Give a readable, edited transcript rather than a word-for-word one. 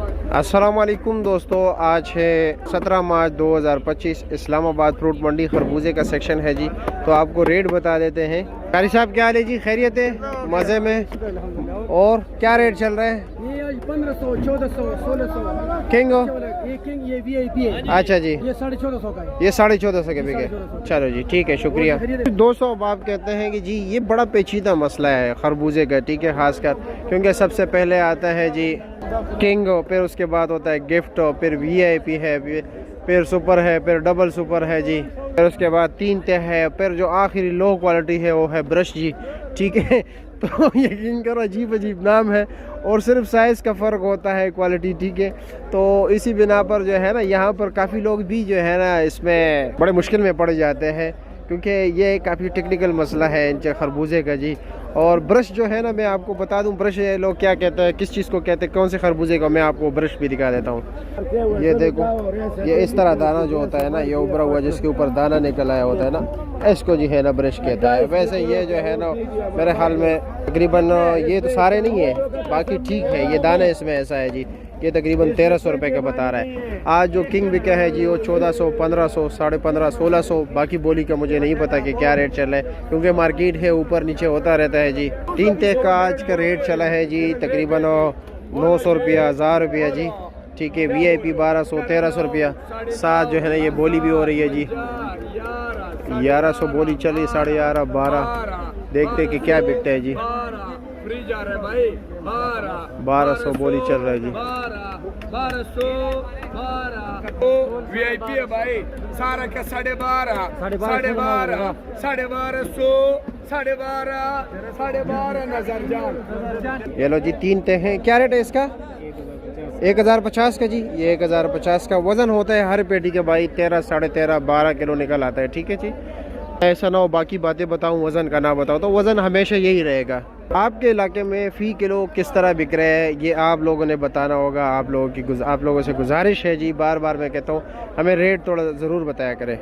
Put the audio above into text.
अस्सलामुअलैकुम दोस्तों, आज है 17 मार्च 2025। इस्लामाबाद फ्रूट मंडी खरबूजे का सेक्शन है जी। तो आपको रेट बता देते हैं। कारी साहब क्या हाल है जी? खैरियत है? मज़े में? और क्या रेट चल रहा है? ये 1500, 1400, 1600 किंग हो? ये किंग, ये VIP है। अच्छा जी, ये 1450 का है। ये 1450 के बिके। चलो जी, ठीक है, शुक्रिया। दोस्तों, अब आप कहते हैं कि जी ये बड़ा पेचीदा मसला है खरबूजे का, ठीक है, खासकर क्योंकि सबसे पहले आता है जी किंग, फिर उसके बाद होता है गिफ्ट, फिर VIP है, फिर सुपर है, फिर डबल सुपर है जी, फिर उसके बाद 3 तह है, फिर जो आखिरी लो क्वालिटी है वो है ब्रश जी, ठीक है। तो यकीन करो अजीब अजीब नाम है और सिर्फ साइज़ का फ़र्क होता है, क्वालिटी, ठीक है। तो इसी बिना पर जो है ना, यहाँ पर काफ़ी लोग भी जो है ना इसमें बड़े मुश्किल में पड़ जाते हैं क्योंकि ये काफ़ी टेक्निकल मसला है इन खरबूजे का जी। और ब्रश जो है ना, मैं आपको बता दूं, ब्रश लोग क्या कहते हैं, किस चीज़ को कहते हैं, कौन से खरबूजे को, मैं आपको ब्रश भी दिखा देता हूँ। ये देखो, ये इस तरह दाना जो होता है ना, ये उभरा हुआ जिसके ऊपर दाना निकल आया होता है ना, इसको जो है ना ब्रश कहता है। वैसे ये जो है ना मेरे ख्याल में तकरीबन, ये तो सारे नहीं है, बाकी ठीक है, ये दाना इसमें ऐसा है जी। ये तकरीबन 1300 रुपये का बता रहा है। आज जो किंग बिका है जी वो 1400, 1500, 1550, 1600, बाकी बोली का मुझे नहीं पता कि क्या रेट चला है क्योंकि मार्केट है, ऊपर नीचे होता रहता है जी। 3 तह का आज का रेट चला है जी तकरीबन 900 रुपया, 1000 रुपया जी, ठीक है। VIP 1200, 1300 रुपया। साथ जो है ना ये बोली भी हो रही है जी, 1100 बोली चली, 11.5, 12, देखते कि क्या बिकता है जी। 1200 बोली चल रहा है जी। 1200 VIP है भाई, सारा का 12.5, 12.5, 12.5 नजर जान। ये लो जी, 3 तह हैं। क्या रेट है इसका? 1050 का जी। ये 1050 का वज़न होता है हर पेटी के भाई 13, 13.5, 12 किलो निकल आता है, ठीक है जी। ऐसा ना हो बाकी बातें बताऊं, वज़न का ना बताओ, तो वज़न हमेशा यही रहेगा। आपके इलाके में फ़ी किलो किस तरह बिक रहे हैं ये आप लोगों ने बताना होगा। आप लोगों से गुजारिश है जी, बार बार मैं कहता हूँ, हमें रेट थोड़ा ज़रूर बताया करें।